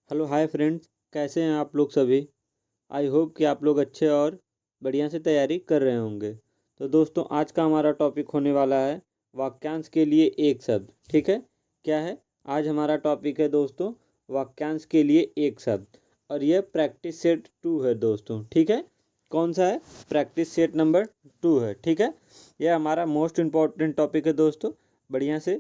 Hello hi friends, कैसे हैं आप लोग सभी। आई होप कि आप लोग अच्छे और बढ़िया से तैयारी कर रहे होंगे। तो दोस्तों, आज का हमारा टॉपिक होने वाला है वाक्यांश के लिए एक शब्द। ठीक है, क्या है आज हमारा टॉपिक है दोस्तों, वाक्यांश के लिए एक शब्द। और यह प्रैक्टिस सेट 2 है दोस्तों। ठीक है, कौन सा है? प्रैक्टिस सेट नंबर 2 है। ठीक है, यह हमारा मोस्ट इम्पॉर्टेंट टॉपिक है दोस्तों। बढ़िया से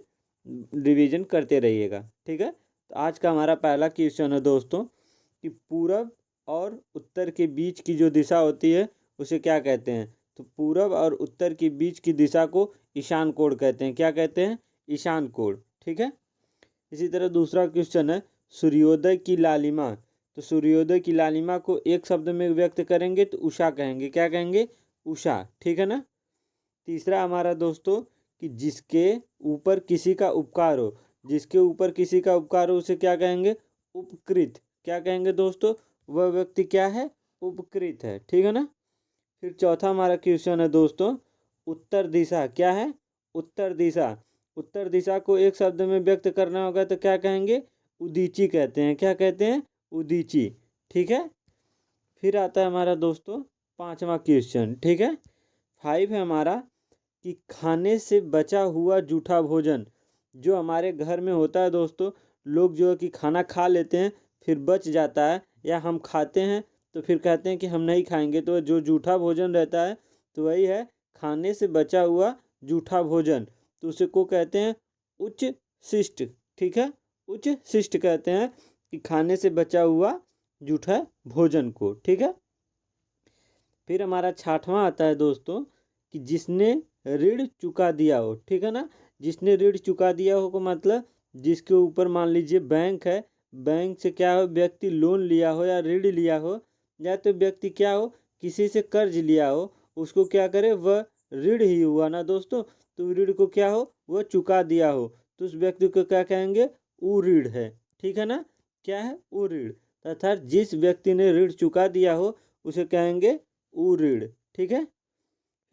रिवीजन करते रहिएगा। ठीक है, तो आज का हमारा पहला क्वेश्चन है दोस्तों कि पूरब और उत्तर के बीच की जो दिशा होती है उसे क्या कहते हैं। तो पूरब और उत्तर के बीच की दिशा को ईशान कोण कहते हैं। क्या कहते हैं? ईशान कोण। ठीक है, इसी तरह दूसरा क्वेश्चन है सूर्योदय की लालिमा। तो सूर्योदय की लालिमा को एक शब्द में व्यक्त करेंगे तो उषा कहेंगे। क्या कहेंगे? उषा। ठीक है ना। तीसरा हमारा दोस्तों कि जिसके ऊपर किसी का उपकार हो, जिसके ऊपर किसी का उपकार हो उसे क्या कहेंगे? उपकृत। क्या कहेंगे दोस्तों? वह व्यक्ति क्या है? उपकृत है। ठीक है ना। फिर चौथा हमारा क्वेश्चन है दोस्तों उत्तर दिशा। क्या है? उत्तर दिशा। उत्तर दिशा को एक शब्द में व्यक्त करना होगा तो क्या कहेंगे? उदीची कहते हैं। क्या कहते हैं? उदीची। ठीक है। फिर आता है हमारा दोस्तों पांचवा क्वेश्चन। ठीक है, 5 है हमारा कि खाने से बचा हुआ जूठा भोजन जो हमारे घर में होता है दोस्तों। लोग जो है कि खाना खा लेते हैं, फिर बच जाता है या हम खाते हैं तो फिर कहते हैं कि हम नहीं खाएंगे, तो जो जूठा भोजन रहता है तो वही है खाने से बचा हुआ जूठा भोजन। तो उसे को कहते हैं उच्च शिष्ट। ठीक है, उच्च शिष्ट कहते हैं कि खाने से बचा हुआ जूठा भोजन को। ठीक है। फिर हमारा छठवां आता है दोस्तों कि जिसने ऋण चुका दिया हो। ठीक है ना, जिसने ऋण चुका दिया हो को मतलब जिसके ऊपर मान लीजिए बैंक है, बैंक से क्या हो व्यक्ति लोन लिया हो या ऋण लिया हो, या तो व्यक्ति क्या हो किसी से कर्ज लिया हो, उसको क्या करे वह ऋण ही हुआ ना दोस्तों। तो ऋण को क्या हो वह चुका दिया हो तो उस व्यक्ति को क्या कहेंगे? उ ऋण है। ठीक है ना, क्या है? उ ऋण। अर्थात जिस व्यक्ति ने ऋण चुका दिया हो उसे कहेंगे उ ऋण। ठीक है।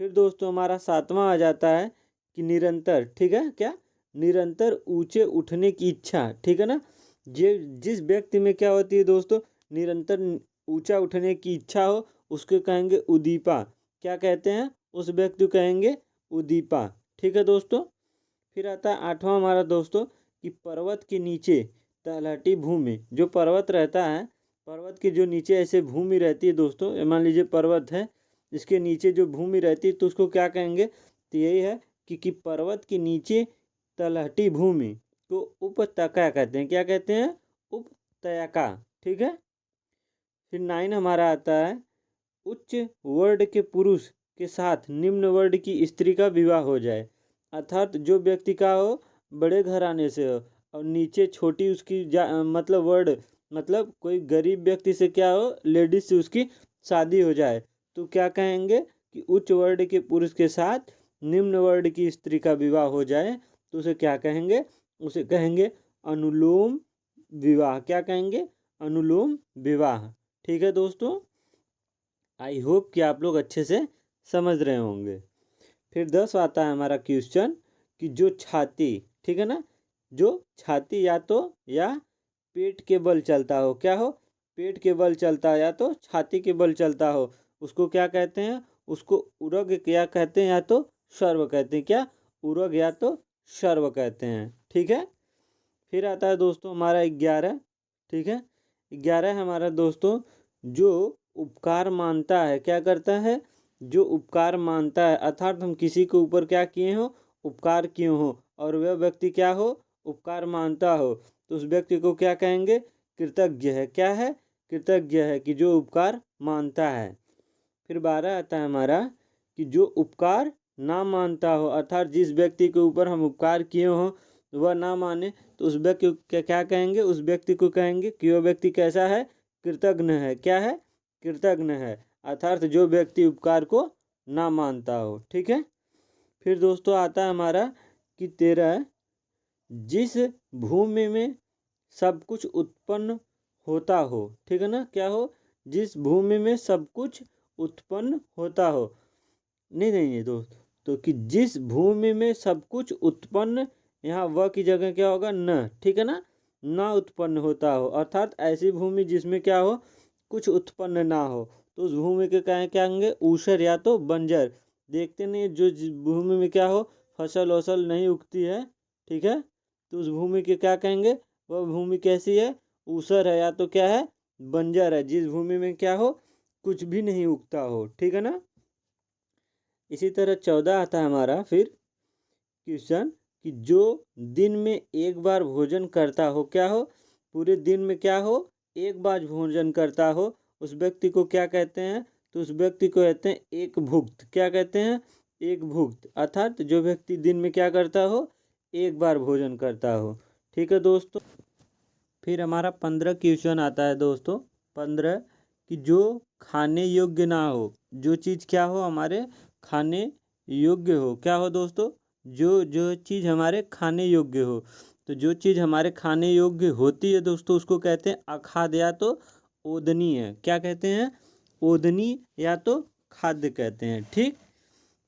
फिर दोस्तों हमारा सातवां आ जाता है कि निरंतर। ठीक है, क्या? निरंतर ऊंचे उठने की इच्छा। ठीक है ना, जे जिस व्यक्ति में क्या होती है दोस्तों? निरंतर ऊंचा उठने की इच्छा हो उसको कहेंगे उदीपा। क्या कहते हैं? उस व्यक्ति को कहेंगे उदीपा। ठीक है दोस्तों। फिर आता है आठवां हमारा दोस्तों कि पर्वत के नीचे तलहटी भूमि। जो पर्वत रहता है, पर्वत के जो नीचे ऐसे भूमि रहती है दोस्तों, मान लीजिए पर्वत है, इसके नीचे जो भूमि रहती है तो उसको क्या कहेंगे? तो यही है कि पर्वत के नीचे तलहटी भूमि को उपत्यका कहते हैं। क्या कहते हैं? उपत्यका। ठीक है। फिर 9 हमारा आता है उच्च वर्ण के पुरुष के साथ निम्न वर्ण की स्त्री का विवाह हो जाए। अर्थात जो व्यक्ति का हो बड़े घराने से हो और नीचे छोटी उसकी मतलब वर्ण, मतलब कोई गरीब व्यक्ति से क्या हो लेडीज से उसकी शादी हो जाए तो क्या कहेंगे कि उच्च वर्ण के पुरुष के साथ निम्न वर्ण की स्त्री का विवाह हो जाए तो उसे क्या कहेंगे? उसे कहेंगे अनुलोम विवाह। क्या कहेंगे? अनुलोम विवाह। ठीक है दोस्तों, आई होप कि आप लोग अच्छे से समझ रहे होंगे। फिर 10 आता है हमारा क्वेश्चन कि जो छाती। ठीक है ना, जो छाती या तो या पेट के बल चलता हो। क्या हो? पेट के बल चलता है या तो छाती के बल चलता हो, उसको क्या कहते हैं? उसको उरग क्या कहते हैं या तो सर्व कहते हैं। क्या? उरग या तो सर्व कहते हैं। ठीक है। फिर आता है दोस्तों हमारा 11। ठीक है, 11 है हमारा दोस्तों जो उपकार मानता है। क्या करता है? जो उपकार मानता है, अर्थात हम किसी के ऊपर क्या किए हो? उपकार किए हो और वह व्यक्ति क्या हो? उपकार मानता हो तो उस व्यक्ति को क्या कहेंगे? कृतज्ञ है। क्या है? कृतज्ञ है कि जो उपकार मानता है। फिर 12 आता है हमारा कि जो उपकार ना मानता हो, अर्थात जिस व्यक्ति के ऊपर हम उपकार किए हो वह ना माने तो उस व्यक्ति को क्या कहेंगे? उस व्यक्ति को कहेंगे कि वह व्यक्ति कैसा है? कृतज्ञ है। क्या है? कृतज्ञ है, अर्थात जो व्यक्ति उपकार को ना मानता हो। ठीक है। फिर दोस्तों आता है हमारा कि 13 जिस भूमि में सब कुछ उत्पन्न होता हो। ठीक है ना, क्या हो? जिस भूमि में सब कुछ उत्पन्न होता हो। नहीं नहीं नहीं दोस्त, तो कि जिस भूमि में सब कुछ उत्पन्न, यहाँ व की जगह क्या होगा? न। ठीक है ना, ना उत्पन्न होता हो, अर्थात ऐसी भूमि जिसमें क्या हो, कुछ उत्पन्न ना हो, तो उस भूमि के क्या क्या कहेंगे, ऊसर या तो बंजर। देखते नहीं जो भूमि में क्या हो, फसल वसल नहीं उगती है, ठीक है, तो उस भूमि के क्या कहेंगे, वह भूमि कैसी है, ऊसर है या तो क्या है, बंजर है, जिस भूमि में क्या हो, कुछ भी नहीं उगता हो, ठीक है ना। इसी तरह 14 आता है हमारा फिर क्वेश्चन कि जो दिन में एक बार भोजन करता हो, क्या हो, पूरे दिन में क्या हो, एक बार भोजन करता हो, उस व्यक्ति को क्या कहते हैं, तो उस व्यक्ति को कहते हैं एक भुक्त। क्या कहते हैं, एक भुक्त, अर्थात जो व्यक्ति दिन में क्या करता हो, एक बार भोजन करता हो, ठीक है दोस्तों। फिर हमारा 15 क्वेश्चन आता है दोस्तों, 15 कि जो खाने योग्य ना हो, जो चीज़ क्या हो, हमारे खाने योग्य हो, क्या हो दोस्तों, जो चीज़ हमारे खाने योग्य हो, तो जो चीज़ हमारे खाने योग्य होती है दोस्तों, उसको कहते हैं अखाद्य या तो ओदनीय। क्या कहते हैं, ओदनी या तो खाद्य कहते हैं, ठीक।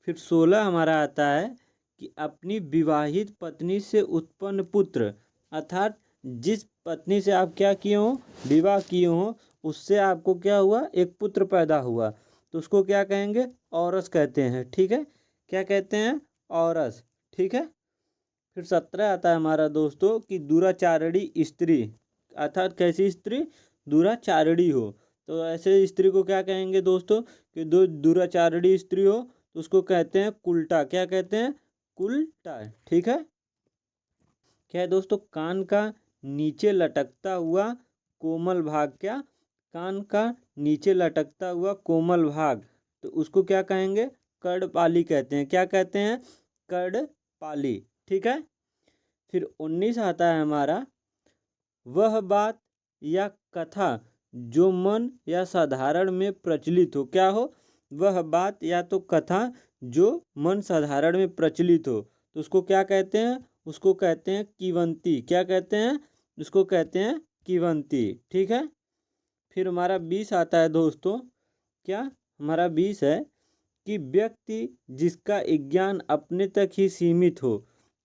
फिर 16 हमारा आता है कि अपनी विवाहित पत्नी से उत्पन्न पुत्र, अर्थात जिस पत्नी से आप क्या किए हो, विवाह किए हो, उससे आपको क्या हुआ, एक पुत्र पैदा हुआ, तो उसको क्या कहेंगे, औरस कहते हैं, ठीक है। क्या कहते हैं, औरस, ठीक है। फिर 17 आता है हमारा दोस्तों कि दुराचारणी स्त्री, अर्थात कैसी स्त्री, दुराचारणी हो, तो ऐसे स्त्री को क्या कहेंगे दोस्तों, कि दो दुराचारणी स्त्री हो तो उसको कहते हैं कुल्टा। क्या कहते हैं, कुल्टा, ठीक है। क्या है दोस्तों, कान का नीचे लटकता हुआ कोमल भाग, क्या, कान का नीचे लटकता हुआ कोमल भाग, तो उसको क्या कहेंगे, कर्णपाली कहते हैं। क्या कहते हैं, कर्णपाली, ठीक है। फिर 19 आता है हमारा, वह बात या कथा जो मन या साधारण में प्रचलित हो, क्या हो, वह बात या तो कथा जो मन साधारण में प्रचलित हो, तो उसको क्या कहते हैं, उसको कहते हैं किवंती। क्या कहते हैं, उसको कहते हैं किवंती, ठीक है। फिर हमारा 20 आता है दोस्तों, क्या, हमारा 20 है कि व्यक्ति जिसका ज्ञान अपने तक ही सीमित हो,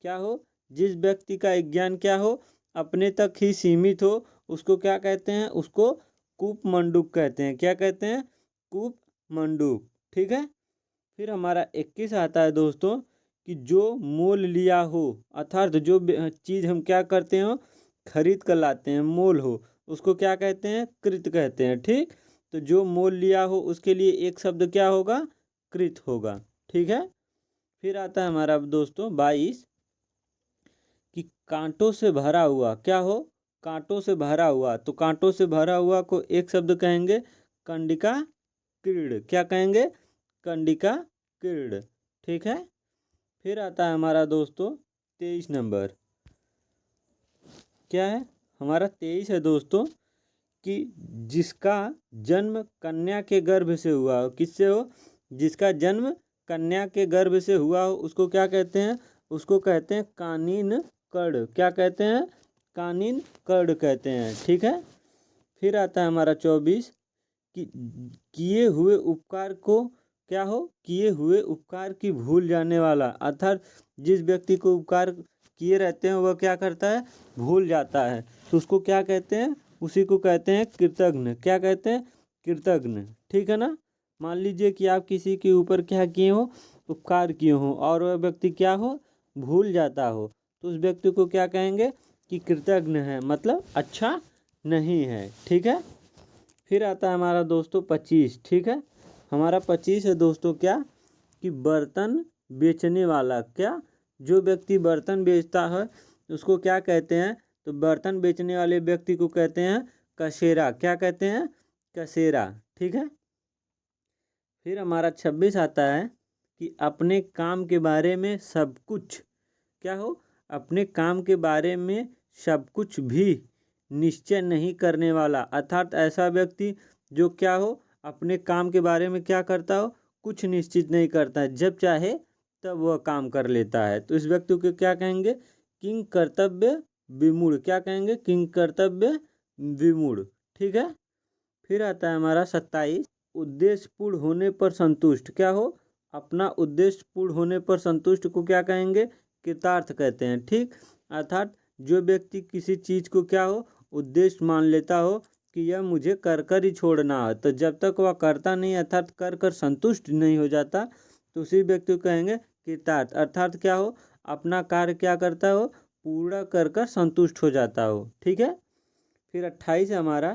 क्या हो, जिस व्यक्ति का ज्ञान क्या हो, अपने तक ही सीमित हो, उसको क्या कहते हैं, उसको कूपमंडूक कहते हैं। क्या कहते हैं, कूपमंडूक, ठीक है। फिर हमारा 21 आता है दोस्तों कि जो मोल लिया हो, अर्थात जो चीज़ हम क्या करते हो, खरीद कर लाते हैं, मोल हो, उसको क्या कहते हैं, कृत कहते हैं, ठीक। तो जो मोल लिया हो उसके लिए एक शब्द क्या होगा, कृत होगा, ठीक है। फिर आता है हमारा दोस्तों 22 कि कांटों से भरा हुआ, क्या हो, कांटों से भरा हुआ, तो कांटों से भरा हुआ को एक शब्द कहेंगे कंडिका क्रीड़। क्या कहेंगे, कंडिका क्रीड़, ठीक है। फिर आता है हमारा दोस्तों 23 नंबर, क्या है, हमारा 23 है दोस्तों कि जिसका जन्म कन्या के गर्भ से हुआ हो, किससे हो, जिसका जन्म कन्या के गर्भ से हुआ हो, उसको क्या कहते हैं, उसको कहते हैं कानीन कर्ण। क्या कहते हैं, कानीन कर्ण कहते हैं, ठीक है। फिर आता है हमारा 24 कि किए हुए उपकार को, क्या हो, किए हुए उपकार की भूल जाने वाला, अर्थात जिस व्यक्ति को उपकार किए रहते हैं वह क्या करता है, भूल जाता है, तो उसको क्या कहते हैं, उसी को कहते हैं कृतघ्न। क्या कहते हैं, कृतघ्न, ठीक है ना। मान लीजिए कि आप किसी के ऊपर क्या किए हो, उपकार किए हो, और वह व्यक्ति क्या हो, भूल जाता हो, तो उस व्यक्ति को क्या कहेंगे कि कृतघ्न है, मतलब अच्छा नहीं है, ठीक है। फिर आता है हमारा दोस्तों 25, ठीक है। हमारा 25 है दोस्तों, क्या, कि बर्तन बेचने वाला, क्या, जो व्यक्ति बर्तन बेचता है उसको क्या कहते हैं, तो बर्तन बेचने वाले व्यक्ति को कहते हैं कसेरा। क्या कहते हैं, कसेरा, ठीक है। फिर हमारा 26 आता है कि अपने काम के बारे में सब कुछ, क्या हो, अपने काम के बारे में सब कुछ भी निश्चय नहीं करने वाला, अर्थात ऐसा व्यक्ति जो क्या हो, अपने काम के बारे में क्या करता हो, कुछ निश्चित नहीं करता है, जब चाहे तब वह काम कर लेता है, तो इस व्यक्ति को क्या कहेंगे, किंग कर्तव्य विमूढ़। क्या कहेंगे, किंग कर्तव्य विमूढ़, ठीक है। फिर आता है हमारा 27 उद्देश्य पूर्ण होने पर संतुष्ट। क्या हो, अपना उद्देश्य पूर्ण होने पर संतुष्ट को क्या कहेंगे, कृतार्थ कहते हैं, ठीक। अर्थात जो व्यक्ति किसी चीज़ को क्या हो उद्देश्य मान लेता हो कि यह मुझे कर कर ही छोड़ना है, तो जब तक वह करता नहीं अर्थात कर कर संतुष्ट नहीं हो जाता तो उसी व्यक्ति को कहेंगे कृतार्थ। अर्थात क्या हो अपना कार्य क्या करता हो पूरा कर कर संतुष्ट हो जाता हो। ठीक है। फिर 28 है हमारा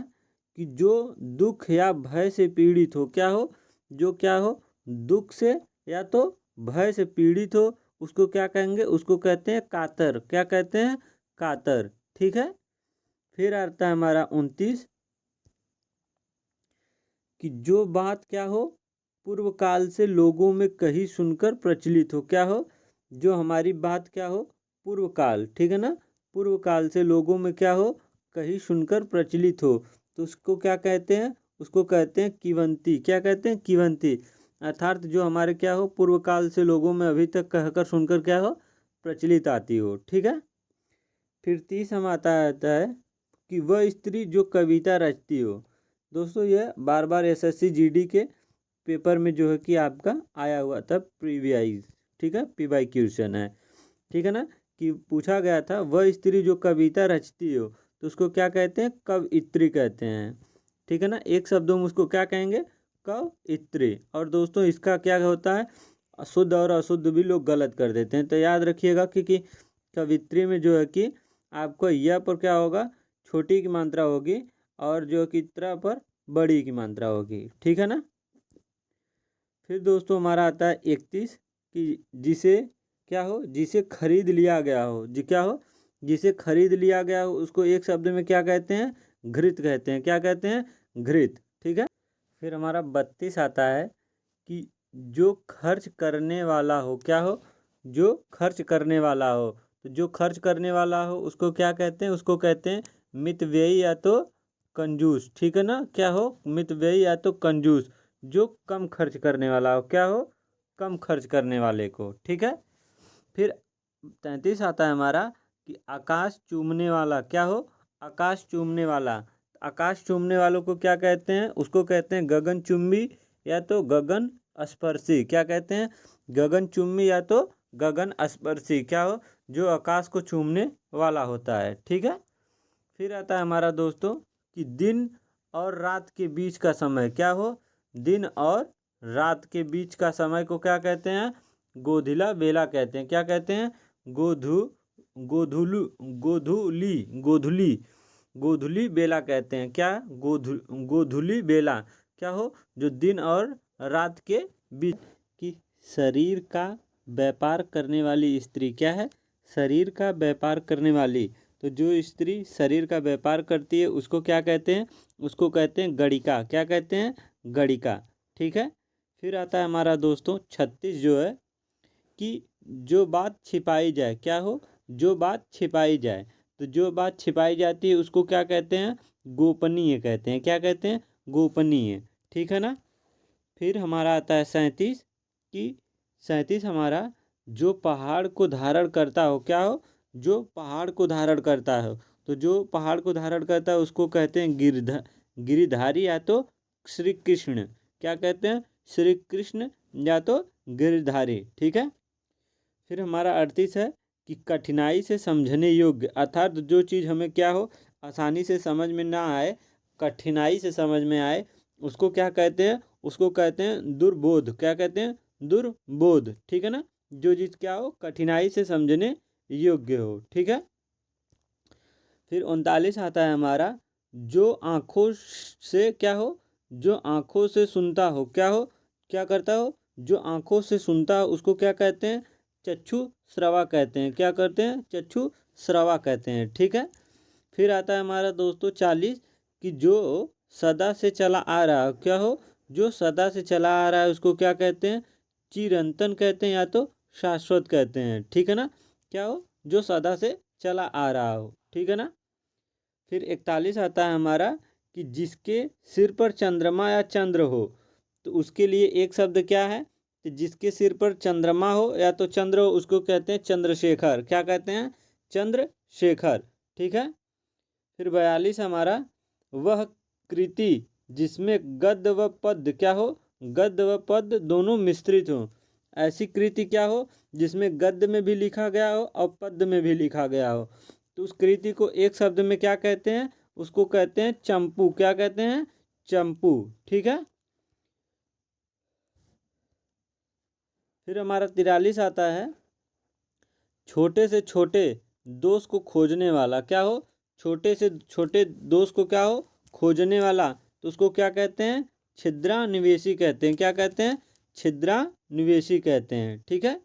कि जो दुख या भय से पीड़ित हो क्या हो, जो क्या हो दुख से या तो भय से पीड़ित हो उसको क्या कहेंगे, उसको कहते हैं कातर। क्या कहते हैं, कातर। ठीक है। फिर आता है हमारा 29 कि जो बात क्या हो पूर्व काल से लोगों में कहीं सुनकर प्रचलित हो। क्या हो, जो हमारी बात क्या हो पूर्व काल, ठीक है ना, पूर्व काल से लोगों में क्या हो कहीं सुनकर प्रचलित हो, तो उसको क्या कहते हैं, उसको कहते हैं किवंती। क्या कहते हैं, किवंती। अर्थात जो हमारे क्या हो पूर्व काल से लोगों में अभी तक कहकर सुनकर क्या हो प्रचलित आती हो। ठीक है। फिर 30 हम आता है कि वह स्त्री जो कविता रचती हो। दोस्तों यह बार बार एसएससी जीडी के पेपर में जो है कि आपका आया हुआ था प्रीवियाइज। ठीक है, पीवाई क्वेश्चन है। ठीक है ना, कि पूछा गया था वह स्त्री जो कविता रचती हो तो उसको क्या कहते हैं, कवयित्री कहते हैं। ठीक है ना, एक शब्दों में उसको क्या कहेंगे, कवयित्री। और दोस्तों इसका क्या होता है शुद्ध और अशुद्ध भी लोग गलत कर देते हैं, तो याद रखिएगा कि कवित्री में जो है कि आपको यह पर क्या होगा छोटी की मात्रा होगी और जो कि त्र पर बड़ी की मात्रा होगी। ठीक है ना। फिर दोस्तों हमारा आता है 31 कि जिसे क्या हो जिसे खरीद लिया गया हो, जी क्या हो जिसे खरीद लिया गया हो उसको एक शब्द में क्या कहते हैं, घृत कहते हैं। क्या कहते हैं, घृत। ठीक है। फिर हमारा 32 आता है कि जो खर्च करने वाला हो, क्या हो जो खर्च करने वाला हो, तो जो खर्च करने वाला हो उसको क्या कहते हैं, उसको कहते हैं मितव्ययी या तो कंजूस। ठीक है ना, क्या हो मितव्ययी या तो कंजूस, जो कम खर्च करने वाला हो, क्या हो कम खर्च करने वाले को। ठीक है। फिर 33 आता है हमारा कि आकाश चूमने वाला। क्या हो आकाश चूमने वाला, आकाश चूमने वालों को क्या कहते हैं, उसको कहते हैं गगनचुंबी या तो गगन स्पर्शी। क्या कहते हैं, गगनचुंबी या तो गगन स्पर्शी। क्या हो जो आकाश को चूमने वाला होता है। ठीक है। फिर आता है हमारा दोस्तों कि दिन और रात के बीच का समय। क्या हो दिन और रात के बीच का समय को क्या कहते हैं, गोधिला बेला कहते हैं। क्या कहते हैं, गोधु गोधुलु गोधुली गोधुली गोधुली बेला कहते हैं। क्या गोधुली बेला, क्या हो जो दिन और रात के बीच की शरीर का व्यापार करने वाली स्त्री। क्या है, शरीर का व्यापार करने वाली, तो जो स्त्री शरीर का व्यापार करती है उसको क्या कहते हैं, उसको कहते हैं गणिका। क्या कहते हैं, गणिका। ठीक है। फिर आता है हमारा दोस्तों 36 जो है कि जो बात छिपाई जाए। क्या हो जो बात छिपाई जाए, तो जो बात छिपाई जाती है उसको क्या कहते हैं, गोपनीय कहते हैं। क्या कहते हैं, गोपनीय। ठीक है ना। फिर हमारा आता है 37 कि 37 हमारा जो पहाड़ को धारण करता हो। क्या हो जो पहाड़ को धारण करता हो, तो जो पहाड़ को धारण करता है उसको कहते हैं गिरिधारी या तो श्री कृष्ण। क्या कहते हैं, श्री कृष्ण या तो गिरिधारी। ठीक है। फिर हमारा 38 है कि कठिनाई से समझने योग्य, अर्थात जो चीज़ हमें क्या हो आसानी से समझ में ना आए, कठिनाई से समझ में आए, उसको क्या कहते हैं, उसको कहते हैं दुर्बोध। क्या कहते हैं, दुर्बोध। ठीक है ना, जो चीज़ क्या हो कठिनाई से समझने योग्य हो। ठीक है। फिर 39 आता है हमारा जो आँखों से क्या हो जो आँखों से सुनता हो। क्या हो क्या करता हो, जो आँखों से सुनता हो उसको क्या कहते हैं, चक्षु श्रवा कहते हैं। क्या करते हैं, चक्षु श्रवा कहते हैं। ठीक है। फिर आता है हमारा दोस्तों 40 कि जो सदा से चला आ रहा हो। क्या हो जो सदा से चला आ रहा है उसको क्या कहते हैं, चिरंतन कहते हैं या तो शाश्वत कहते हैं। ठीक है ना, क्या हो जो सदा से चला आ रहा हो। ठीक है ना। फिर 41 आता है हमारा कि जिसके सिर पर चंद्रमा या चंद्र हो, तो उसके लिए एक शब्द क्या है, कि जिसके सिर पर चंद्रमा हो या तो चंद्र हो उसको कहते हैं चंद्रशेखर। क्या कहते हैं, चंद्रशेखर। ठीक है। फिर 42 हमारा वह कृति जिसमें गद्य व पद्य। क्या हो गद्य व पद्य दोनों मिश्रित हो, ऐसी कृति क्या हो जिसमें गद्य में भी लिखा गया हो और पद्य में भी लिखा गया हो, तो उस कृति को एक शब्द में क्या कहते हैं, उसको कहते हैं चंपू। क्या कहते हैं, चंपू। ठीक है। फिर हमारा 43 आता है, छोटे से छोटे दोष को खोजने वाला। क्या हो, छोटे से छोटे दोष को क्या हो, खोजने वाला, तो उसको क्या कहते हैं, छिद्रान्वेषी कहते हैं। क्या कहते हैं, छिद्रान्वेषी कहते हैं। ठीक है।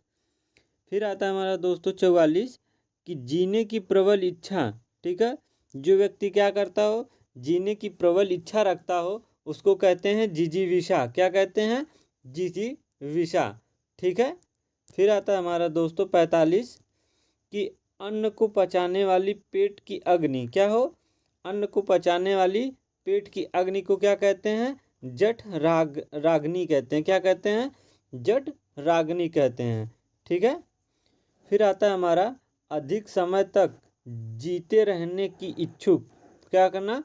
फिर आता है हमारा दोस्तों 44, कि जीने की प्रबल इच्छा। ठीक है। जो व्यक्ति क्या करता हो, जीने की प्रबल इच्छा रखता हो, उसको कहते हैं जिजीविषा। क्या कहते हैं, जिजीविषा। ठीक है। फिर आता है हमारा दोस्तों 45, कि अन्न को पचाने वाली पेट की अग्नि। क्या हो, अन्न को पचाने वाली पेट की अग्नि को क्या कहते हैं, जठ राग्नि कहते हैं। क्या कहते हैं, जठ राग्नि कहते हैं। ठीक है। फिर आता है हमारा अधिक समय तक जीते रहने की इच्छुक। क्या करना,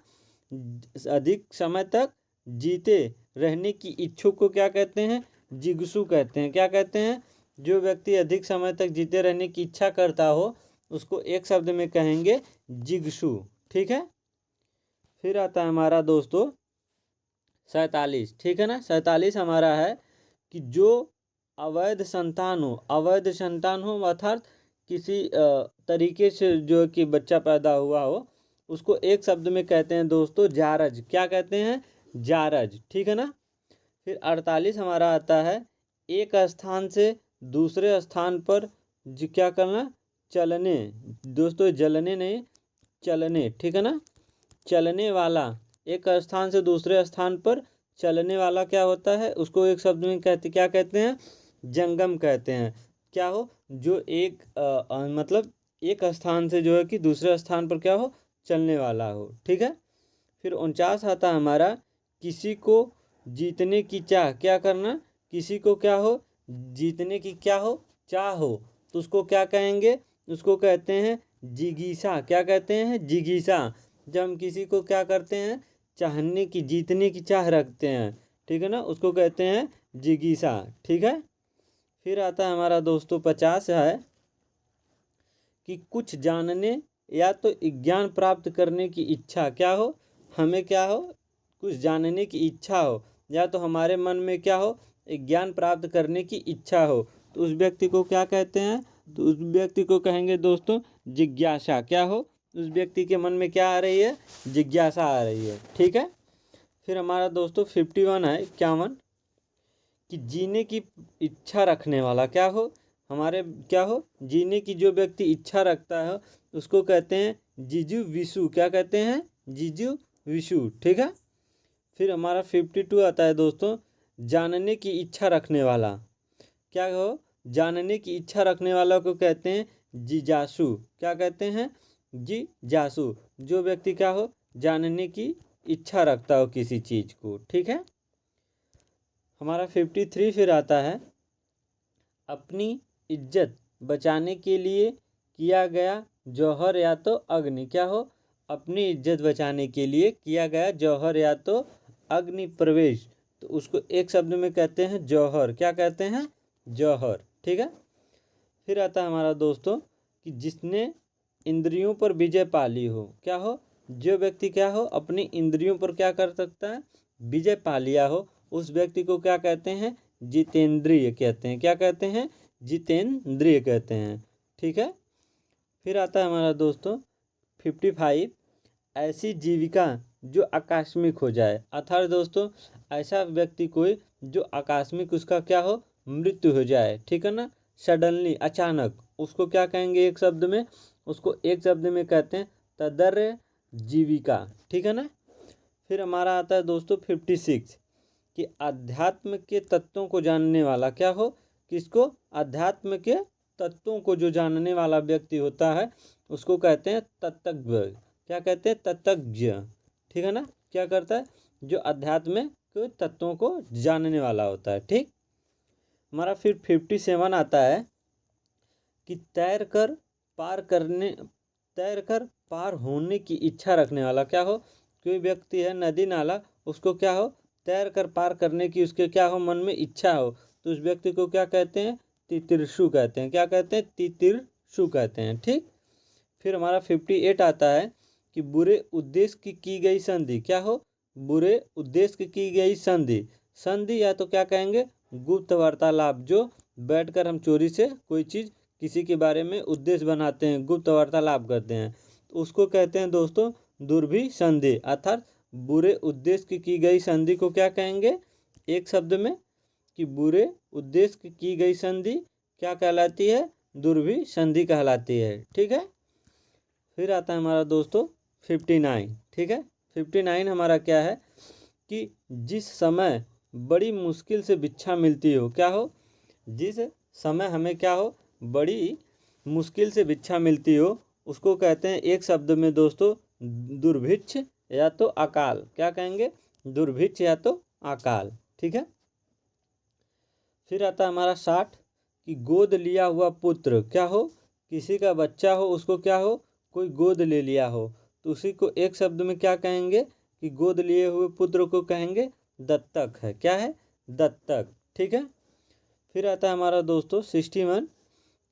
अधिक समय तक जीते रहने की इच्छुक को क्या कहते हैं, जिज्ञासु कहते हैं। क्या कहते हैं, जो व्यक्ति अधिक समय तक जीते रहने की इच्छा करता हो, उसको एक शब्द में कहेंगे जिज्ञासु। ठीक है। फिर आता है हमारा दोस्तों 47। ठीक है ना। 47 हमारा है, कि जो अवैध संतान हो, अवैध संतान हो अर्थात किसी तरीके से जो कि बच्चा पैदा हुआ हो, उसको एक शब्द में कहते हैं दोस्तों जारज। क्या कहते हैं, जारज। ठीक है ना। फिर 48 हमारा आता है, एक स्थान से दूसरे स्थान पर क्या करना, चलने। दोस्तों जलने नहीं, चलने। ठीक है ना। चलने वाला, एक स्थान से दूसरे स्थान पर चलने वाला क्या होता है, उसको एक शब्द में क्या कहते हैं, जंगम कहते हैं। क्या हो, जो एक मतलब एक स्थान से जो है कि दूसरे स्थान पर क्या हो, चलने वाला हो। ठीक है। फिर 49 आता है हमारा, किसी को जीतने की चाह। क्या करना, किसी को क्या हो, जीतने की क्या हो, चाह हो, तो उसको क्या कहेंगे, उसको कहते हैं जिगीसा। क्या कहते हैं, जिगीसा। जब हम किसी को क्या करते हैं, चाहने की, जीतने की चाह रखते हैं, ठीक है ना, उसको कहते हैं जिगीसा। ठीक है। फिर आता है हमारा दोस्तों 50 है, कि कुछ जानने या तो ज्ञान प्राप्त करने की इच्छा। क्या हो, हमें क्या हो, कुछ जानने की इच्छा हो, या तो हमारे मन में क्या हो, ज्ञान प्राप्त करने की इच्छा हो, तो उस व्यक्ति को क्या कहते हैं, तो उस व्यक्ति को कहेंगे दोस्तों जिज्ञासा। क्या हो, उस व्यक्ति के मन में क्या आ रही है, जिज्ञासा आ रही है। ठीक है। फिर हमारा दोस्तों 51 है, 51, कि जीने की इच्छा रखने वाला। क्या हो, हमारे क्या हो, जीने की जो व्यक्ति इच्छा रखता है, उसको कहते हैं जीजू विशु। क्या कहते हैं, जीजू विशु। ठीक है। फिर हमारा 52 आता है दोस्तों, जानने की इच्छा रखने वाला। क्या हो, जानने की इच्छा रखने वाला को कहते हैं जिज्ञासु। क्या कहते हैं, जिज्ञासु। जो व्यक्ति क्या हो, जानने की इच्छा रखता हो किसी चीज़ को। ठीक है। हमारा 53 फिर आता है, अपनी इज्जत बचाने के लिए किया गया जौहर या तो अग्नि। क्या हो, अपनी इज्जत बचाने के लिए किया गया जौहर या तो अग्नि प्रवेश, तो उसको एक शब्द में कहते हैं जौहर। क्या कहते हैं, जौहर। ठीक है। फिर आता है हमारा दोस्तों, कि जिसने इंद्रियों पर विजय पा ली हो। क्या हो, जो व्यक्ति क्या हो, अपनी इंद्रियों पर क्या कर सकता है, विजय पा लिया हो, उस व्यक्ति को क्या कहते हैं, जितेंद्रिय कहते हैं। क्या कहते हैं, जितेंद्रिय कहते हैं। ठीक है। फिर आता है हमारा दोस्तों 55, ऐसी जीविका जो आकस्मिक हो जाए। अर्थात दोस्तों ऐसा व्यक्ति कोई जो आकस्मिक उसका क्या हो, मृत्यु हो जाए। ठीक है ना, सडनली, अचानक, उसको क्या कहेंगे एक शब्द में, उसको एक शब्द में कहते हैं तदर्य जीविका। ठीक है ना। फिर हमारा आता है दोस्तों 56, कि अध्यात्म के तत्वों को जानने वाला। क्या हो, किसको, अध्यात्म के तत्वों को जो जानने वाला व्यक्ति होता है, उसको कहते हैं तत्त्वज्ञ। क्या कहते हैं, तत्त्वज्ञ। ठीक है ना। क्या करता है, जो अध्यात्म के तत्वों को जानने वाला होता है। ठीक। हमारा फिर 57 आता है, कि तैर कर पार होने की इच्छा रखने वाला। क्या हो, कोई व्यक्ति है नदी नाला, उसको क्या हो, तैर कर पार करने की उसके क्या हो, मन में इच्छा हो, तो उस व्यक्ति को क्या कहते हैं, तितिर्षु कहते हैं। क्या कहते हैं, तितिर्षु कहते हैं। ठीक। फिर हमारा 58 आता है कि बुरे उद्देश्य की गई संधि। क्या हो? बुरे उद्देश्य की गई संधि। संधि या तो क्या कहेंगे, गुप्त वार्तालाप, जो बैठकर हम चोरी से कोई चीज़ किसी के बारे में उद्देश्य बनाते हैं, गुप्त वार्तालाप करते हैं, तो उसको कहते हैं दोस्तों दुर्भी संधि। अर्थात बुरे उद्देश्य की गई संधि को क्या कहेंगे एक शब्द में, कि बुरे उद्देश्य की गई संधि क्या कहलाती है? दुर्भी संधि कहलाती है। ठीक है। फिर आता है हमारा दोस्तों 59। ठीक है। 59 हमारा क्या है कि जिस समय बड़ी मुश्किल से भिक्षा मिलती हो। क्या हो? जिस समय हमें क्या हो, बड़ी मुश्किल से भिक्षा मिलती हो, उसको कहते हैं एक शब्द में दोस्तों दुर्भिक्ष या तो अकाल। क्या कहेंगे? दुर्भिक्ष या तो अकाल। ठीक है। फिर आता है हमारा 60 कि गोद लिया हुआ पुत्र। क्या हो? किसी का बच्चा हो, उसको क्या हो, कोई गोद ले लिया हो, तो उसी को एक शब्द में क्या कहेंगे कि गोद लिए हुए पुत्र को कहेंगे दत्तक है। क्या है? दत्तक। ठीक है। फिर आता है हमारा दोस्तों 61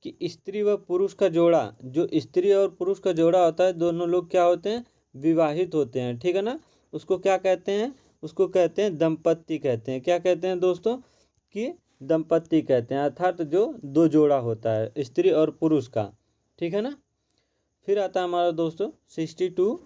कि स्त्री व पुरुष का जोड़ा, जो स्त्री और पुरुष का जोड़ा होता है, दोनों लोग क्या होते हैं? विवाहित होते हैं। ठीक है ना। उसको क्या कहते हैं? उसको कहते हैं दंपत्ति कहते हैं। क्या कहते हैं दोस्तों? कि दंपत्ति कहते हैं, अर्थात जो दो जोड़ा होता है स्त्री और पुरुष का। ठीक है ना। फिर आता है हमारा दोस्तों 62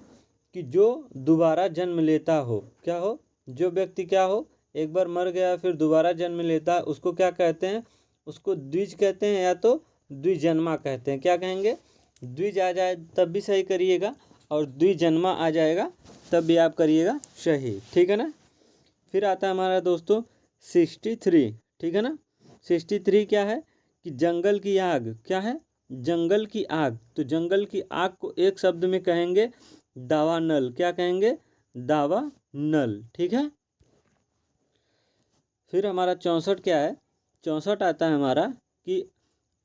कि जो दोबारा जन्म लेता हो। क्या हो? जो व्यक्ति क्या हो, एक बार मर गया फिर दोबारा जन्म लेता है, उसको क्या कहते हैं? उसको द्विज कहते हैं या तो द्विजन्मा कहते हैं। क्या कहेंगे? द्विज आ जाए तब भी सही करिएगा, और द्विजन्मा आ जाएगा तब भी आप करिएगा सही। ठीक है ना। फिर आता है हमारा दोस्तों 63। ठीक है ना। 63 क्या है कि जंगल की आग। क्या है? जंगल की आग। तो जंगल की आग को एक शब्द में कहेंगे दावानल। क्या कहेंगे? दावानल। ठीक है। फिर हमारा 64 क्या है? 64 आता है हमारा कि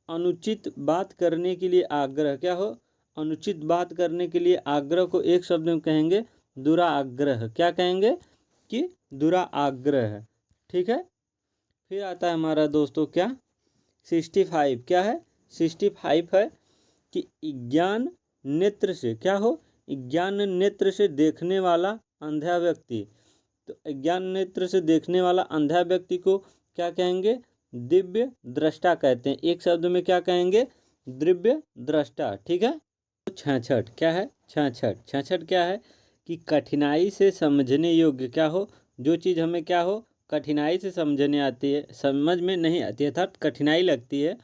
अनुचित बात करने के लिए आग्रह। क्या हो? अनुचित बात करने के लिए आग्रह को एक शब्द में कहेंगे दुराग्रह। क्या कहेंगे? कि दुराग्रह। ठीक है। फिर आता है हमारा दोस्तों क्या 65। क्या है? 65 है कि ज्ञान नेत्र से। क्या हो? ज्ञान नेत्र से देखने वाला अंधा व्यक्ति। तो ज्ञान नेत्र से देखने वाला अंधा व्यक्ति को क्या कहेंगे? दिव्य दृष्टा कहते हैं। एक शब्द में क्या कहेंगे? दिव्य दृष्टा। ठीक है। 66 क्या है? 66 क्या है कि कठिनाई से समझने योग्य। क्या हो? जो चीज़ हमें क्या हो, कठिनाई से समझने आती है, समझ में नहीं आती है, अर्थात कठिनाई लगती है,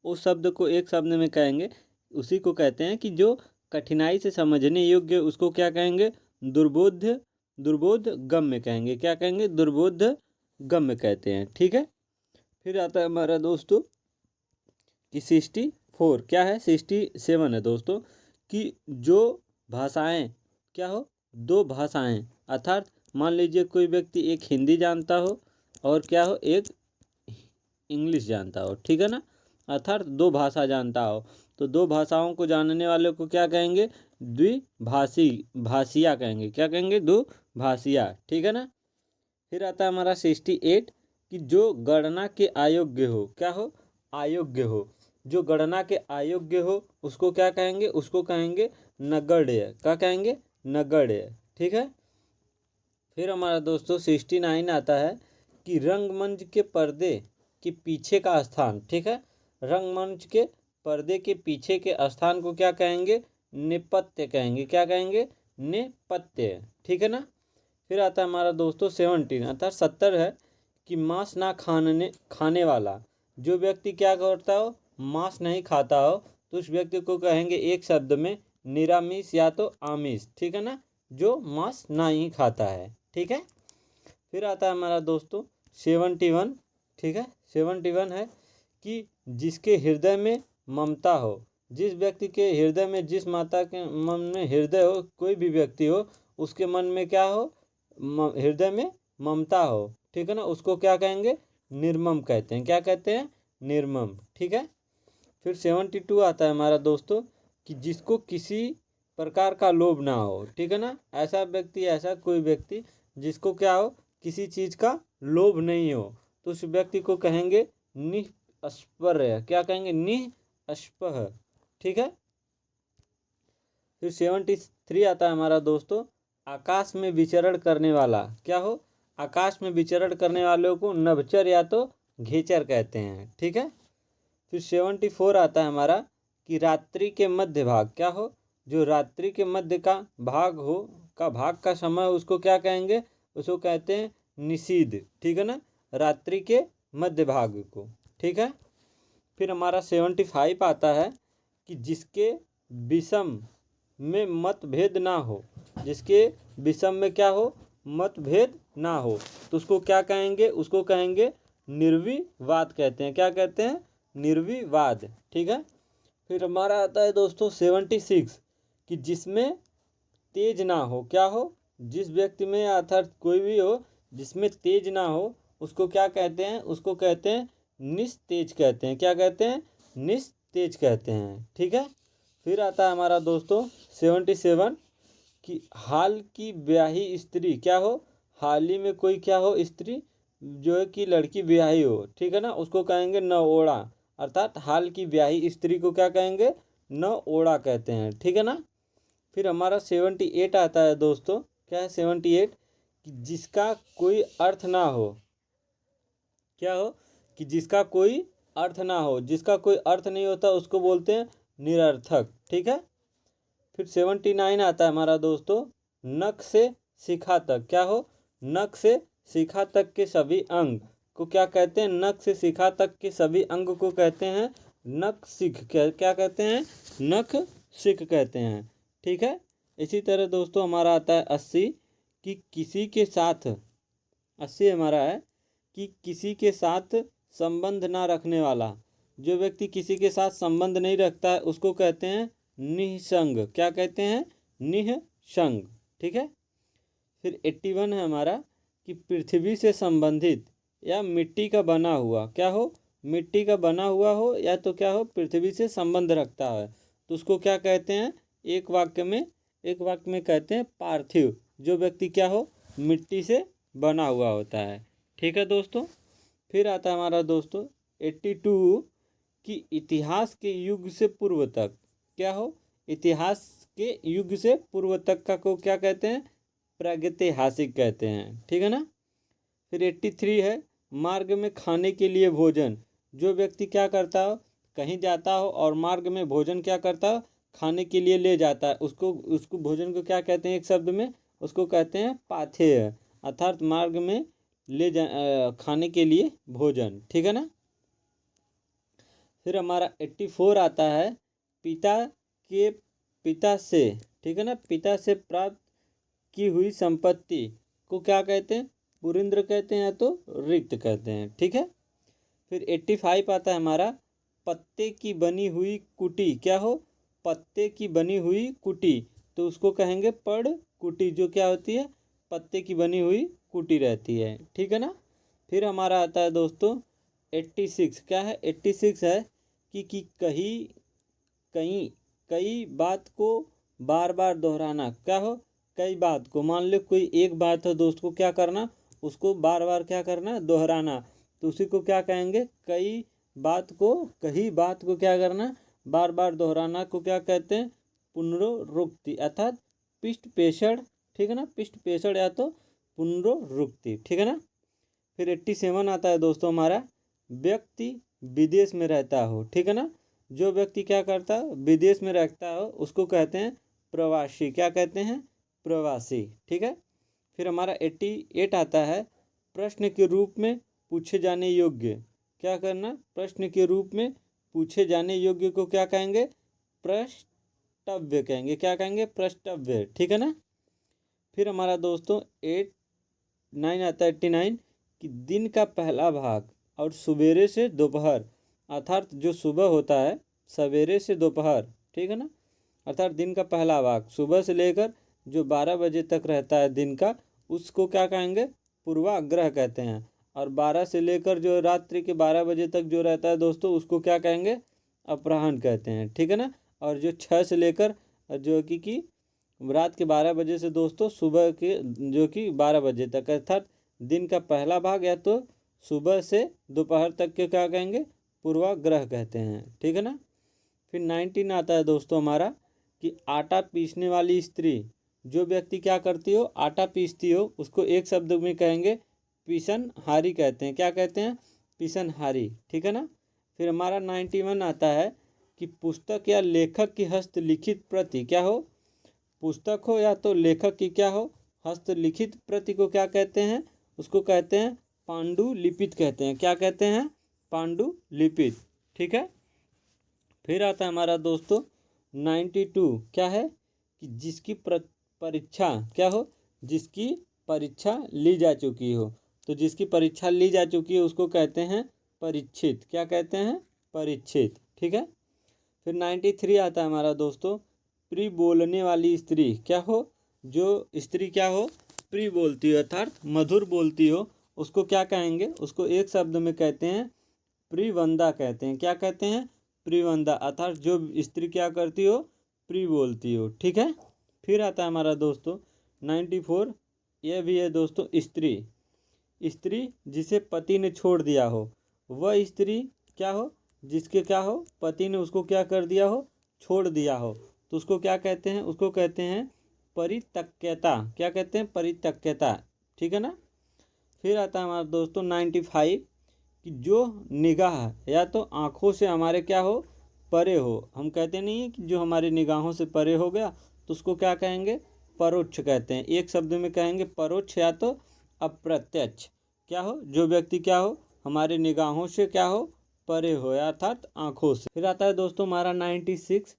उस शब्द को एक शब्द में कहेंगे, उसी को कहते हैं कि जो कठिनाई से समझने योग्य, उसको क्या कहेंगे? दुर्बोध दुर्बोध गम्य कहेंगे। क्या कहेंगे? दुर्बोध गम्य कहते हैं। ठीक है। फिर आता है हमारा दोस्तों कि 64। क्या है? 67 है दोस्तों कि जो भाषाएं। क्या हो? दो भाषाएं, अर्थात मान लीजिए कोई व्यक्ति एक हिंदी जानता हो और क्या हो, एक इंग्लिश जानता हो। ठीक है ना। अर्थात दो भाषा जानता हो, तो दो भाषाओं को जानने वाले को क्या कहेंगे? द्विभाषी भाषिया कहेंगे। क्या कहेंगे? द्विभाषिया। ठीक है ना। फिर आता है हमारा 68 कि जो गणना के अयोग्य हो। क्या हो? अयोग्य हो। जो गणना के अयोग्य हो उसको क्या कहेंगे? उसको कहेंगे नगण्य। क्या कहेंगे? नगण्य। ठीक है। फिर हमारा दोस्तों 69 आता है कि रंगमंच के पर्दे के पीछे का स्थान। ठीक है। रंगमंच के पर्दे के पीछे के स्थान को क्या कहेंगे? नेपथ्य कहेंगे। क्या कहेंगे? नेपथ्य। ठीक है ना। फिर आता है हमारा दोस्तों 17 अर्थात 70 है कि मांस ना खाने वाला। जो व्यक्ति क्या करता हो, मांस नहीं खाता हो, तो उस व्यक्ति को कहेंगे एक शब्द में निरामिष या तो आमिष। ठीक है ना। जो मांस ना ही खाता है। ठीक है। फिर आता है हमारा दोस्तों 71। ठीक है। 71 है कि जिसके हृदय में ममता हो। जिस व्यक्ति के हृदय में, जिस माता के मन में हृदय हो, कोई भी व्यक्ति हो, उसके मन में क्या हो, हृदय में ममता हो। ठीक है ना। उसको क्या कहेंगे? निर्मम कहते हैं। क्या कहते हैं? निर्मम। ठीक है। फिर 72 आता है हमारा दोस्तों कि जिसको किसी प्रकार का लोभ ना हो। ठीक है ना। ऐसा व्यक्ति, ऐसा कोई व्यक्ति जिसको क्या हो, किसी चीज़ का लोभ नहीं हो, तो उस व्यक्ति को कहेंगे निष्पर्य। क्या कहेंगे? निष्पह। ठीक है। फिर 73 आता है हमारा दोस्तों, आकाश में विचरण करने वाला। क्या हो? आकाश में विचरण करने वालों को नभचर या तो घेचर कहते हैं। ठीक है। फिर 74 आता है हमारा कि रात्रि के मध्य भाग। क्या हो? जो रात्रि के मध्य का भाग हो, भाग का समय, उसको क्या कहेंगे? उसको कहते हैं निषीध। ठीक है ना, रात्रि के मध्य भाग को। ठीक है। फिर हमारा 75 आता है कि जिसके विषम में मतभेद ना हो। जिसके विषम में क्या हो? मतभेद ना हो, तो उसको क्या कहेंगे? उसको कहेंगे निर्विवाद कहते हैं। क्या कहते हैं? निर्विवाद। ठीक है। फिर हमारा आता है दोस्तों 76 कि जिसमें तेज ना हो। क्या हो? जिस व्यक्ति में अर्थात कोई भी हो जिसमें तेज ना हो, उसको क्या कहते हैं? उसको कहते हैं निस्तेज कहते हैं। क्या कहते हैं? निस्तेज कहते हैं। ठीक है। फिर आता है हमारा दोस्तों 77 कि हाल की ब्याही स्त्री। क्या हो? हाल ही में कोई क्या हो? स्त्री जो है कि लड़की ब्याही हो। ठीक है ना, उसको कहेंगे न ओढ़ा। अर्थात हाल की ब्याही स्त्री को क्या कहेंगे? न ओढ़ा कहते हैं। ठीक है ना। फिर हमारा 78 आता है दोस्तों। क्या है 78? कि जिसका कोई अर्थ ना हो। क्या हो? कि जिसका कोई अर्थ ना हो। जिसका कोई अर्थ नहीं होता उसको बोलते हैं निरर्थक। ठीक है। फिर 79 आता है हमारा दोस्तों, नख से शिखा तक। क्या हो? नख से शिखा तक के सभी अंग को क्या कहते हैं? नख से शिखा तक के सभी अंग को कहते हैं नख शिख। क्या कहते हैं? नख शिख कहते हैं। ठीक है। इसी तरह दोस्तों हमारा आता है 80 कि किसी के साथ, 80 हमारा है कि किसी के साथ संबंध ना रखने वाला। जो व्यक्ति किसी के साथ संबंध नहीं रखता है उसको कहते हैं निःसंग। क्या कहते हैं? निःसंग। ठीक है। फिर 81 है हमारा कि पृथ्वी से संबंधित या मिट्टी का बना हुआ। क्या हो? मिट्टी का बना हुआ हो या तो क्या हो? पृथ्वी से संबंध रखता है, तो उसको क्या कहते हैं? एक वाक्य में कहते हैं पार्थिव। जो व्यक्ति क्या हो? मिट्टी से बना हुआ होता है। ठीक है दोस्तों। फिर आता है हमारा दोस्तों 82 कि इतिहास के युग से पूर्व तक। क्या हो? इतिहास के युग से पूर्व तक का को क्या कहते हैं? प्रागैतिहासिक कहते हैं। ठीक है ना। फिर 83 है मार्ग में खाने के लिए भोजन। जो व्यक्ति क्या करता हो? कहीं जाता हो और मार्ग में भोजन क्या करता हो? खाने के लिए ले जाता है, उसको भोजन को क्या कहते हैं? एक शब्द में उसको कहते हैं पाथेय। अर्थात मार्ग में खाने के लिए भोजन। ठीक है ना। फिर हमारा 84 आता है पिता से। ठीक है ना, पिता से प्राप्त की हुई संपत्ति को क्या कहते हैं? पुरिंद्र कहते हैं या तो रिक्त कहते हैं। ठीक है। फिर 85 आता है हमारा पत्ते की बनी हुई कुटी। क्या हो? पत्ते की बनी हुई कुटी, तो उसको कहेंगे पड़ कुटी। जो क्या होती है? पत्ते की बनी हुई कुटी रहती है। ठीक है ना। फिर हमारा आता है दोस्तों 86। क्या है? 86 है कि कहीं कई बात को बार बार दोहराना। क्या हो? कई बात को, मान लो कोई एक बात है दोस्त को क्या करना? उसको बार बार क्या करना? दोहराना। तो उसी को क्या कहेंगे? कई बात को क्या करना? बार बार दोहराना को क्या कहते हैं? पुनरुक्ति अर्थात पिष्ट पेषण। ठीक है ना, पिष्ट पेषण या तो पुनरुक्ति। ठीक है ना। फिर 87 आता है दोस्तों हमारा व्यक्ति विदेश में रहता हो। ठीक है ना। जो व्यक्ति क्या करता है? विदेश में रहता हो उसको कहते हैं प्रवासी। क्या कहते हैं? प्रवासी। ठीक है। फिर हमारा 88 आता है प्रश्न के रूप में पूछे जाने योग्य। क्या करना? प्रश्न के रूप में पूछे जाने योग्य को क्या कहेंगे? प्रश्नव्य कहेंगे। क्या कहेंगे? प्रश्नव्य। ठीक है ना। फिर हमारा दोस्तों 89 आता है 89 कि दिन का पहला भाग और सवेरे से दोपहर, अर्थात जो सुबह होता है सवेरे से दोपहर। ठीक है ना। अर्थात दिन का पहला भाग सुबह से लेकर जो 12 बजे तक रहता है दिन का, उसको क्या कहेंगे? पूर्वाग्रह कहते हैं। और 12 से लेकर जो रात्रि के 12 बजे तक जो रहता है दोस्तों, उसको क्या कहेंगे? अपराह्न कहते हैं। ठीक है ना। और जो 6 से लेकर जो कि रात के 12 बजे से दोस्तों सुबह के जो कि 12 बजे तक, अर्थात दिन का पहला भाग या तो सुबह से दोपहर तक के क्या कहेंगे? पूर्वाग्रह कहते हैं। ठीक है ना। फिर 19 आता है दोस्तों हमारा कि आटा पीसने वाली स्त्री, जो व्यक्ति क्या करती हो, आटा पीसती हो, उसको एक शब्द में कहेंगे पीसनहारी कहते हैं। क्या कहते हैं? पीसनहारी। ठीक है ना। फिर हमारा 91 आता है कि पुस्तक या लेखक की हस्तलिखित प्रति क्या हो, पुस्तक हो या तो लेखक की क्या हो, हस्तलिखित प्रति को क्या कहते हैं? उसको कहते हैं पांडुलिपित कहते हैं। क्या कहते हैं? पांडुलिपित। ठीक है। फिर आता है हमारा दोस्तों 92, क्या है कि जिसकी परीक्षा क्या हो, जिसकी परीक्षा ली जा चुकी हो। तो जिसकी परीक्षा ली जा चुकी है उसको कहते हैं परीक्षित। क्या कहते हैं? परीक्षित। ठीक है। फिर 93 आता है हमारा दोस्तों प्री बोलने वाली स्त्री, क्या हो, जो स्त्री क्या हो, प्री बोलती हो अर्थात मधुर बोलती हो, उसको क्या कहेंगे? उसको एक शब्द में कहते हैं प्रीवंदा कहते हैं। क्या कहते हैं? प्रीवंदा, अर्थात जो स्त्री क्या करती हो, प्री बोलती हो। ठीक है। फिर आता है हमारा दोस्तों 94, यह भी है दोस्तों स्त्री। स्त्री जिसे पति ने छोड़ दिया हो, वह स्त्री क्या हो, जिसके क्या हो, पति ने उसको क्या कर दिया हो, छोड़ दिया हो, तो उसको क्या कहते हैं? उसको कहते हैं परित्यक्ता। क्या कहते हैं? परित्यक्ता। ठीक है ना। फिर आता है हमारा दोस्तों 95 कि जो निगाह या तो आँखों से हमारे क्या हो, परे हो। हम कहते नहीं है कि जो हमारी निगाहों से परे हो गया, तो उसको क्या कहेंगे? परोक्ष कहते हैं। एक शब्द में कहेंगे परोक्ष या तो अप्रत्यक्ष। क्या हो, जो व्यक्ति क्या हो, हमारी निगाहों से क्या हो, परे हो, अर्थात आँखों से। फिर आता है दोस्तों हमारा 96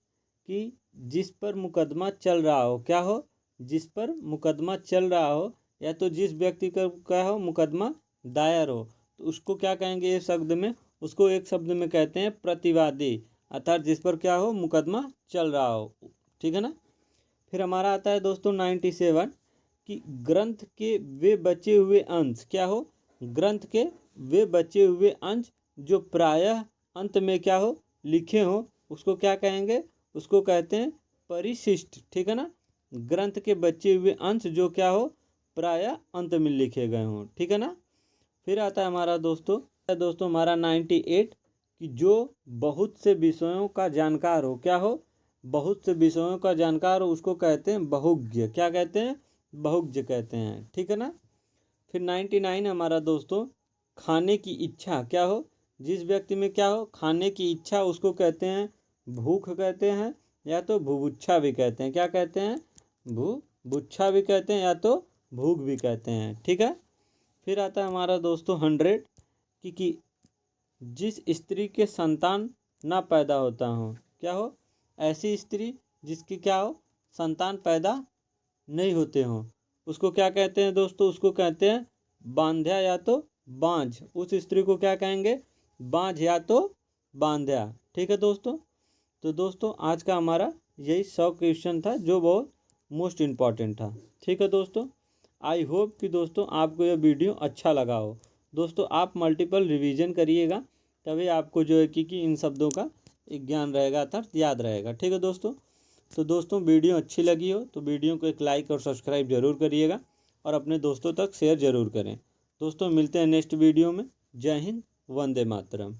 कि जिस पर मुकदमा चल रहा हो, क्या हो, जिस पर मुकदमा चल रहा हो या तो जिस व्यक्ति का क्या हो, मुकदमा दायर हो, तो उसको क्या कहेंगे? एक शब्द में, उसको एक शब्द में कहते हैं प्रतिवादी, अर्थात जिस पर क्या हो, मुकदमा चल रहा हो। ठीक है ना। फिर हमारा आता है दोस्तों 97 कि ग्रंथ के वे बचे हुए अंश, क्या हो, ग्रंथ के वे बचे हुए अंश जो प्रायः अंत में क्या हो, लिखे हो, उसको क्या कहेंगे? उसको कहते हैं परिशिष्ट। ठीक है ना। ग्रंथ के बचे हुए अंश जो क्या हो, प्रायः अंत में लिखे गए हों। ठीक है ना। फिर आता है हमारा दोस्तों हमारा 98 कि जो बहुत से विषयों का जानकार हो, क्या हो, बहुत से विषयों का जानकार हो, उसको कहते हैं बहुज्ञ। क्या कहते हैं? बहुज्ञ कहते हैं। ठीक है ना। फिर 99 हमारा दोस्तों खाने की इच्छा, क्या हो, जिस व्यक्ति में क्या हो, खाने की इच्छा, उसको कहते हैं भूख कहते हैं या तो भुभुक्षा भी कहते हैं। क्या कहते हैं? भुभुक्षा भी कहते हैं या तो भूख भी कहते हैं। ठीक है। फिर आता है हमारा दोस्तों 100 कि जिस स्त्री के संतान ना पैदा होता हो, क्या हो, ऐसी स्त्री जिसकी क्या हो, संतान पैदा नहीं होते हों, उसको क्या कहते हैं दोस्तों? उसको कहते हैं बांध्या या तो बांझ। उस स्त्री को क्या कहेंगे? बांझ या तो बांध्या। ठीक है दोस्तों। तो दोस्तों आज का हमारा यही 100 क्वेश्चन था जो बहुत मोस्ट इम्पॉर्टेंट था। ठीक है दोस्तों। आई होप कि दोस्तों आपको यह वीडियो अच्छा लगा हो। दोस्तों आप मल्टीपल रिवीजन करिएगा, तभी आपको जो है कि इन शब्दों का एक ज्ञान रहेगा अर्थात याद रहेगा। ठीक है दोस्तों। तो दोस्तों वीडियो अच्छी लगी हो तो वीडियो को एक लाइक और सब्सक्राइब जरूर करिएगा और अपने दोस्तों तक शेयर जरूर करें। दोस्तों मिलते हैं नेक्स्ट वीडियो में। जय हिंद, वंदे मातरम।